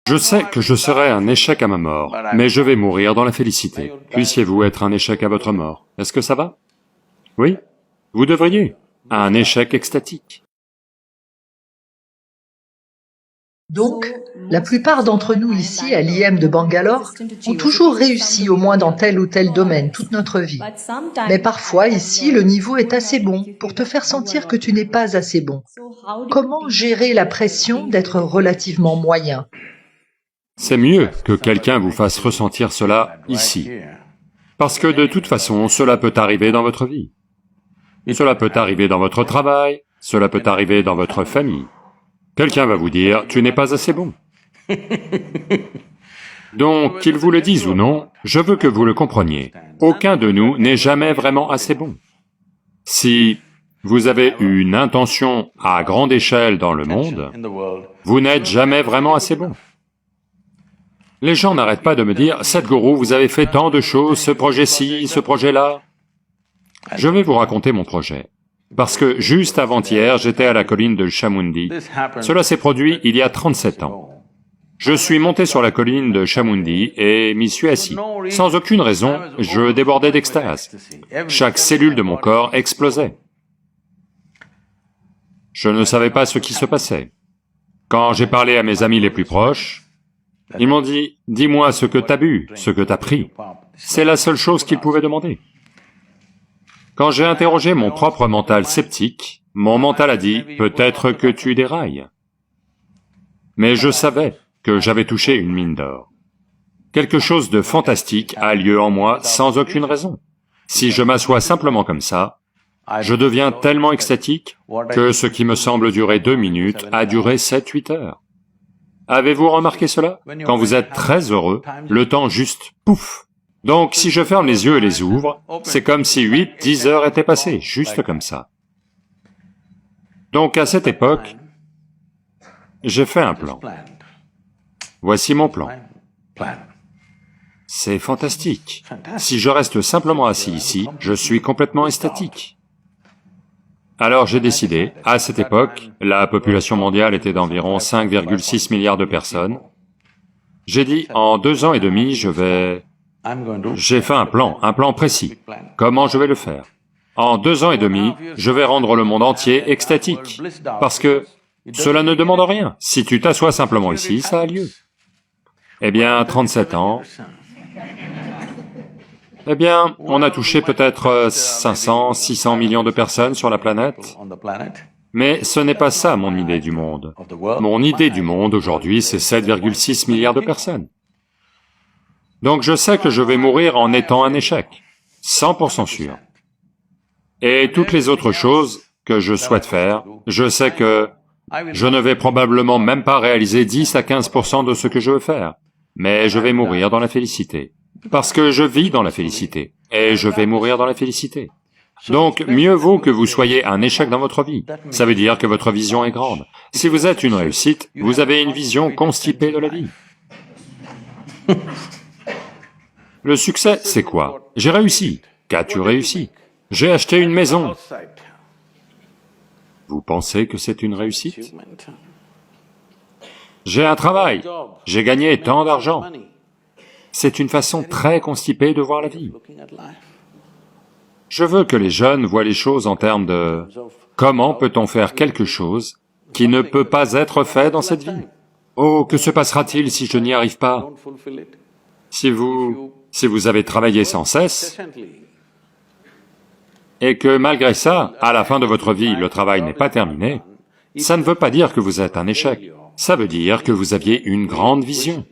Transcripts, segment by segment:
Je sais que je serai un échec à ma mort, mais je vais mourir dans la félicité. Puissiez-vous être un échec à votre mort? Est-ce que ça va? Oui? Vous devriez. Un échec extatique. Donc, la plupart d'entre nous ici, à l'IM de Bangalore, ont toujours réussi au moins dans tel ou tel domaine toute notre vie. Mais parfois, ici, le niveau est assez bon pour te faire sentir que tu n'es pas assez bon. Comment gérer la pression d'être relativement moyen? C'est mieux que quelqu'un vous fasse ressentir cela ici. Parce que de toute façon, cela peut arriver dans votre vie. Cela peut arriver dans votre travail, cela peut arriver dans votre famille. Quelqu'un va vous dire, tu n'es pas assez bon. Donc, qu'il vous le dise ou non, je veux que vous le compreniez. Aucun de nous n'est jamais vraiment assez bon. Si vous avez une intention à grande échelle dans le monde, vous n'êtes jamais vraiment assez bon. Les gens n'arrêtent pas de me dire, Sadhguru, vous avez fait tant de choses, ce projet-ci, ce projet-là. Je vais vous raconter mon projet. Parce que juste avant-hier, j'étais à la colline de Chamundi. Cela s'est produit il y a 37 ans. Je suis monté sur la colline de Chamundi et m'y suis assis. Sans aucune raison, je débordais d'extase. Chaque cellule de mon corps explosait. Je ne savais pas ce qui se passait. Quand j'ai parlé à mes amis les plus proches, ils m'ont dit, « Dis-moi ce que t'as bu, ce que t'as pris. » C'est la seule chose qu'ils pouvaient demander. Quand j'ai interrogé mon propre mental sceptique, mon mental a dit, « Peut-être que tu dérailles. » Mais je savais que j'avais touché une mine d'or. Quelque chose de fantastique a lieu en moi sans aucune raison. Si je m'assois simplement comme ça, je deviens tellement extatique que ce qui me semble durer 2 minutes a duré 7-8 heures. Avez-vous remarqué cela? Quand vous êtes très heureux, le temps juste pouf. Donc si je ferme les yeux et les ouvre, c'est comme si 8-10 heures étaient passées, juste comme ça. Donc à cette époque, j'ai fait un plan. Voici mon plan. C'est fantastique. Si je reste simplement assis ici, je suis complètement extatique. Alors j'ai décidé, à cette époque, la population mondiale était d'environ 5,6 milliards de personnes. J'ai dit, en 2 ans et demi, j'ai fait un plan précis. Comment je vais le faire? En 2 ans et demi, je vais rendre le monde entier extatique, parce que cela ne demande rien. Si tu t'assois simplement ici, ça a lieu. Eh bien, 37 ans... Eh bien, on a touché peut-être 500, 600 millions de personnes sur la planète. Mais ce n'est pas ça mon idée du monde. Mon idée du monde aujourd'hui, c'est 7,6 milliards de personnes. Donc je sais que je vais mourir en étant un échec, 100% sûr. Et toutes les autres choses que je souhaite faire, je sais que je ne vais probablement même pas réaliser 10 à 15% de ce que je veux faire, mais je vais mourir dans la félicité. Parce que je vis dans la félicité, et je vais mourir dans la félicité. Donc, mieux vaut que vous soyez un échec dans votre vie. Ça veut dire que votre vision est grande. Si vous êtes une réussite, vous avez une vision constipée de la vie. Le succès, c'est quoi? J'ai réussi. Qu'as-tu réussi? J'ai acheté une maison. Vous pensez que c'est une réussite? J'ai un travail. J'ai gagné tant d'argent. C'est une façon très constipée de voir la vie. Je veux que les jeunes voient les choses en termes de comment peut-on faire quelque chose qui ne peut pas être fait dans cette vie? Oh, que se passera-t-il si je n'y arrive pas? Si vous avez travaillé sans cesse, et que malgré ça, à la fin de votre vie, le travail n'est pas terminé, ça ne veut pas dire que vous êtes un échec, ça veut dire que vous aviez une grande vision.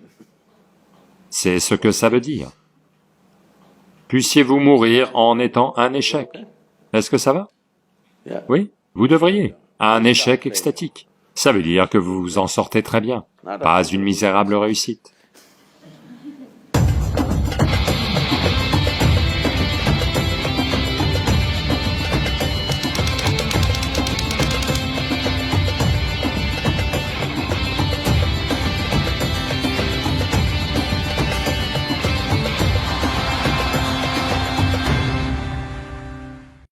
C'est ce que ça veut dire. Puissiez-vous mourir en étant un échec. Est-ce que ça va? Oui, vous devriez. Un échec extatique. Ça veut dire que vous vous en sortez très bien, pas une misérable réussite.